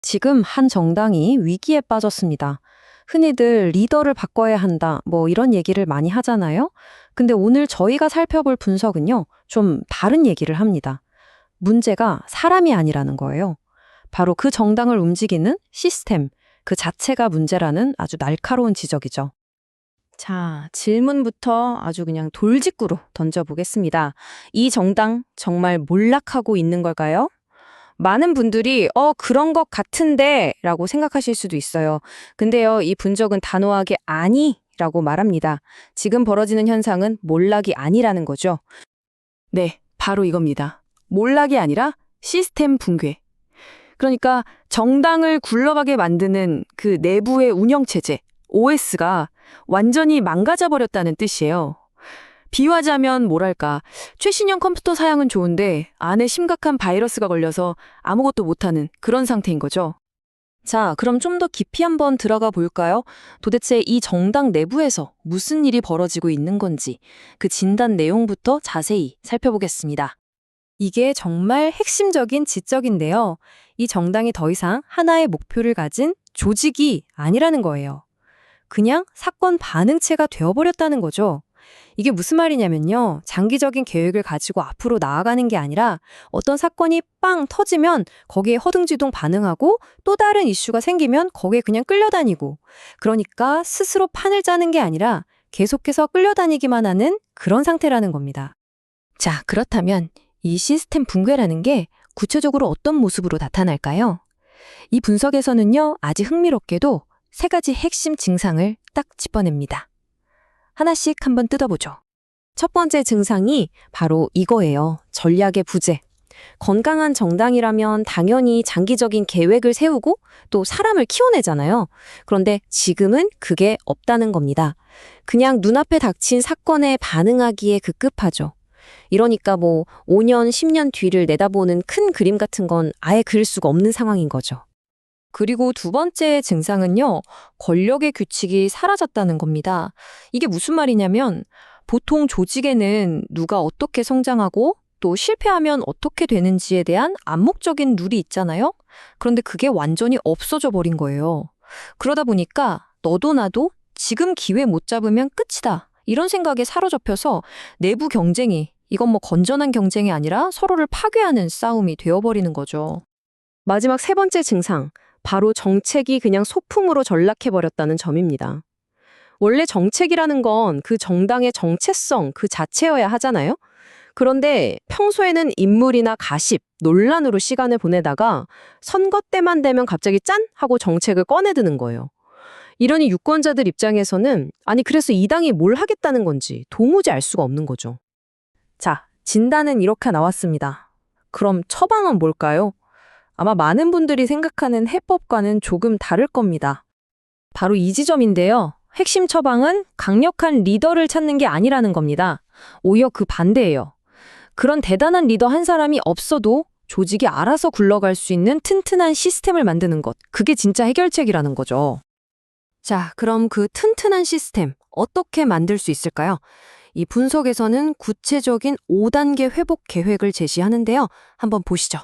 지금 한 정당이 위기에 빠졌습니다. 흔히들 리더를 바꿔야 한다, 뭐 이런 얘기를 많이 하잖아요. 근데 오늘 저희가 살펴볼 분석은요, 좀 다른 얘기를 합니다. 문제가 사람이 아니라는 거예요. 바로 그 정당을 움직이는 시스템, 그 자체가 문제라는 아주 날카로운 지적이죠. 자, 질문부터 아주 그냥 돌직구로 던져보겠습니다. 이 정당 정말 몰락하고 있는 걸까요? 많은 분들이 그런 것 같은데 라고 생각하실 수도 있어요. 근데요, 이 분석은 단호하게 아니 라고 말합니다. 지금 벌어지는 현상은 몰락이 아니라는 거죠. 네, 바로 이겁니다. 몰락이 아니라 시스템 붕괴. 그러니까 정당을 굴러가게 만드는 그 내부의 운영체제, OS가 완전히 망가져 버렸다는 뜻이에요. 비유하자면 뭐랄까, 최신형 컴퓨터 사양은 좋은데 안에 심각한 바이러스가 걸려서 아무것도 못하는 그런 상태인 거죠. 자, 그럼 좀 더 깊이 한번 들어가 볼까요? 도대체 이 정당 내부에서 무슨 일이 벌어지고 있는 건지 그 진단 내용부터 자세히 살펴보겠습니다. 이게 정말 핵심적인 지적인데요. 이 정당이 더 이상 하나의 목표를 가진 조직이 아니라는 거예요. 그냥 사건 반응체가 되어버렸다는 거죠. 이게 무슨 말이냐면요. 장기적인 계획을 가지고 앞으로 나아가는 게 아니라 어떤 사건이 빵 터지면 거기에 허둥지둥 반응하고 또 다른 이슈가 생기면 거기에 그냥 끌려다니고 그러니까 스스로 판을 짜는 게 아니라 계속해서 끌려다니기만 하는 그런 상태라는 겁니다. 자, 그렇다면 이 시스템 붕괴라는 게 구체적으로 어떤 모습으로 나타날까요? 이 분석에서는요, 아주 흥미롭게도 세 가지 핵심 증상을 딱 짚어냅니다. 하나씩 한번 뜯어보죠. 첫 번째 증상이 바로 이거예요. 전략의 부재. 건강한 정당이라면 당연히 장기적인 계획을 세우고 또 사람을 키워내잖아요. 그런데 지금은 그게 없다는 겁니다. 그냥 눈앞에 닥친 사건에 반응하기에 급급하죠. 이러니까 5년, 10년 뒤를 내다보는 큰 그림 같은 건 아예 그릴 수가 없는 상황인 거죠. 그리고 두 번째 증상은요, 권력의 규칙이 사라졌다는 겁니다. 이게 무슨 말이냐면, 보통 조직에는 누가 어떻게 성장하고 또 실패하면 어떻게 되는지에 대한 암묵적인 룰이 있잖아요? 그런데 그게 완전히 없어져 버린 거예요. 그러다 보니까 너도 나도 지금 기회 못 잡으면 끝이다. 이런 생각에 사로잡혀서 내부 경쟁이, 이건 건전한 경쟁이 아니라 서로를 파괴하는 싸움이 되어버리는 거죠. 마지막 세 번째 증상. 바로 정책이 그냥 소품으로 전락해버렸다는 점입니다. 원래 정책이라는 건 그 정당의 정체성 그 자체여야 하잖아요? 그런데 평소에는 인물이나 가십, 논란으로 시간을 보내다가 선거 때만 되면 갑자기 짠! 하고 정책을 꺼내드는 거예요. 이러니 유권자들 입장에서는 아니 그래서 이 당이 뭘 하겠다는 건지 도무지 알 수가 없는 거죠. 자, 진단은 이렇게 나왔습니다. 그럼 처방은 뭘까요? 아마 많은 분들이 생각하는 해법과는 조금 다를 겁니다. 바로 이 지점인데요. 핵심 처방은 강력한 리더를 찾는 게 아니라는 겁니다. 오히려 그 반대예요. 그런 대단한 리더 한 사람이 없어도 조직이 알아서 굴러갈 수 있는 튼튼한 시스템을 만드는 것. 그게 진짜 해결책이라는 거죠. 자, 그럼 그 튼튼한 시스템 어떻게 만들 수 있을까요? 이 분석에서는 구체적인 5단계 회복 계획을 제시하는데요. 한번 보시죠.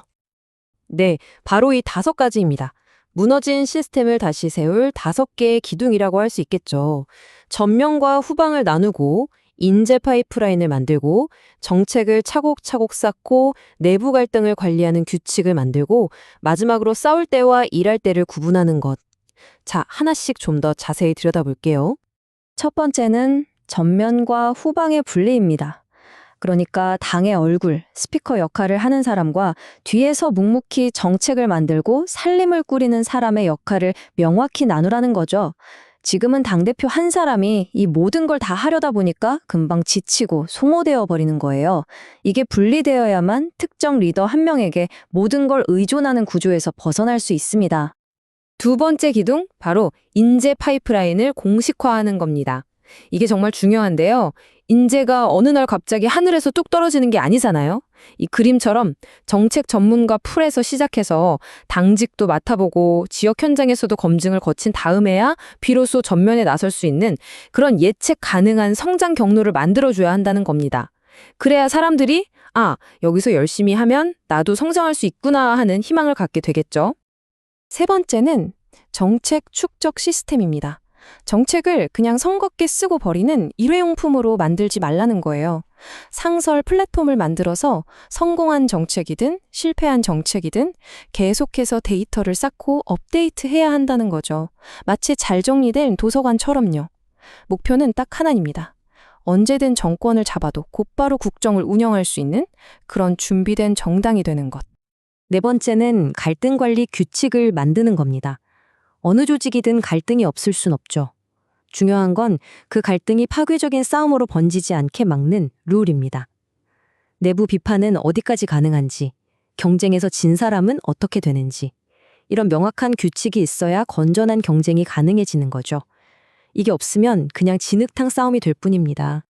네, 바로 이 5가지입니다. 무너진 시스템을 다시 세울 5개의 기둥이라고 할 수 있겠죠. 전면과 후방을 나누고 인재 파이프라인을 만들고 정책을 차곡차곡 쌓고 내부 갈등을 관리하는 규칙을 만들고 마지막으로 싸울 때와 일할 때를 구분하는 것. 자, 하나씩 좀 더 자세히 들여다볼게요. 첫 번째는 전면과 후방의 분리입니다. 그러니까 당의 얼굴, 스피커 역할을 하는 사람과 뒤에서 묵묵히 정책을 만들고 살림을 꾸리는 사람의 역할을 명확히 나누라는 거죠. 지금은 당대표 한 사람이 이 모든 걸 다 하려다 보니까 금방 지치고 소모되어 버리는 거예요. 이게 분리되어야만 특정 리더 한 명에게 모든 걸 의존하는 구조에서 벗어날 수 있습니다. 두 번째 기둥, 바로 인재 파이프라인을 공식화하는 겁니다. 이게 정말 중요한데요. 인재가 어느 날 갑자기 하늘에서 뚝 떨어지는 게 아니잖아요. 이 그림처럼 정책 전문가 풀에서 시작해서 당직도 맡아보고 지역 현장에서도 검증을 거친 다음에야 비로소 전면에 나설 수 있는 그런 예측 가능한 성장 경로를 만들어줘야 한다는 겁니다. 그래야 사람들이 여기서 열심히 하면 나도 성장할 수 있구나 하는 희망을 갖게 되겠죠. 세 번째는 정책 축적 시스템입니다. 정책을 그냥 선겁게 쓰고 버리는 일회용품으로 만들지 말라는 거예요. 상설 플랫폼을 만들어서 성공한 정책이든 실패한 정책이든 계속해서 데이터를 쌓고 업데이트해야 한다는 거죠. 마치 잘 정리된 도서관처럼요. 목표는 딱 하나입니다. 언제든 정권을 잡아도 곧바로 국정을 운영할 수 있는 그런 준비된 정당이 되는 것. 네 번째는 갈등 관리 규칙을 만드는 겁니다. 어느 조직이든 갈등이 없을 순 없죠. 중요한 건 그 갈등이 파괴적인 싸움으로 번지지 않게 막는 룰입니다. 내부 비판은 어디까지 가능한지, 경쟁에서 진 사람은 어떻게 되는지, 이런 명확한 규칙이 있어야 건전한 경쟁이 가능해지는 거죠. 이게 없으면 그냥 진흙탕 싸움이 될 뿐입니다.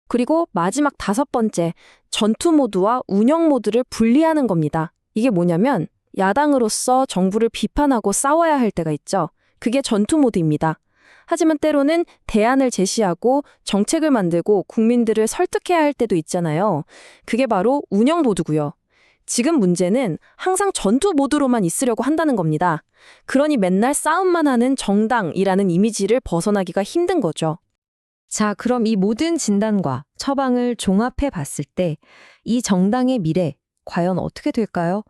그리고 마지막 다섯 번째, 전투 모드와 운영 모드를 분리하는 겁니다. 이게 뭐냐면 야당으로서 정부를 비판하고 싸워야 할 때가 있죠. 그게 전투 모드입니다. 하지만 때로는 대안을 제시하고 정책을 만들고 국민들을 설득해야 할 때도 있잖아요. 그게 바로 운영 모드고요. 지금 문제는 항상 전투 모드로만 있으려고 한다는 겁니다. 그러니 맨날 싸움만 하는 정당이라는 이미지를 벗어나기가 힘든 거죠. 자, 그럼 이 모든 진단과 처방을 종합해 봤을 때 이 정당의 미래 과연 어떻게 될까요?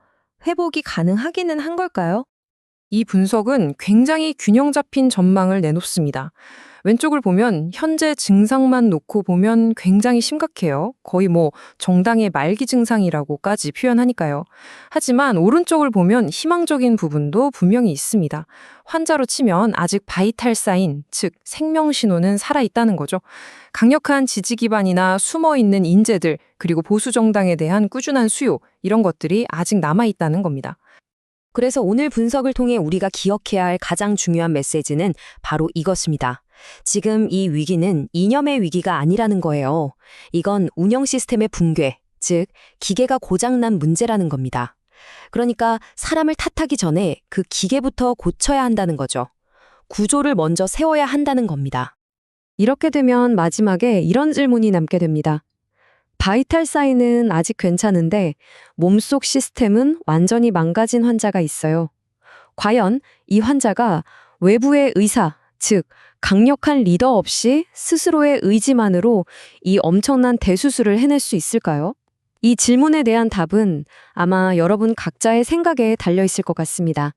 회복이 가능하기는 한 걸까요? 이 분석은 굉장히 균형 잡힌 전망을 내놓습니다. 왼쪽을 보면 현재 증상만 놓고 보면 굉장히 심각해요. 거의 정당의 말기 증상이라고까지 표현하니까요. 하지만 오른쪽을 보면 희망적인 부분도 분명히 있습니다. 환자로 치면 아직 바이탈 사인, 즉 생명 신호는 살아있다는 거죠. 강력한 지지 기반이나 숨어있는 인재들, 그리고 보수 정당에 대한 꾸준한 수요, 이런 것들이 아직 남아있다는 겁니다. 그래서 오늘 분석을 통해 우리가 기억해야 할 가장 중요한 메시지는 바로 이것입니다. 지금 이 위기는 이념의 위기가 아니라는 거예요. 이건 운영 시스템의 붕괴, 즉 기계가 고장난 문제라는 겁니다. 그러니까 사람을 탓하기 전에 그 기계부터 고쳐야 한다는 거죠. 구조를 먼저 세워야 한다는 겁니다. 이렇게 되면 마지막에 이런 질문이 남게 됩니다. 바이탈 사인은 아직 괜찮은데 몸속 시스템은 완전히 망가진 환자가 있어요. 과연 이 환자가 외부의 의사, 즉 강력한 리더 없이 스스로의 의지만으로 이 엄청난 대수술을 해낼 수 있을까요? 이 질문에 대한 답은 아마 여러분 각자의 생각에 달려 있을 것 같습니다.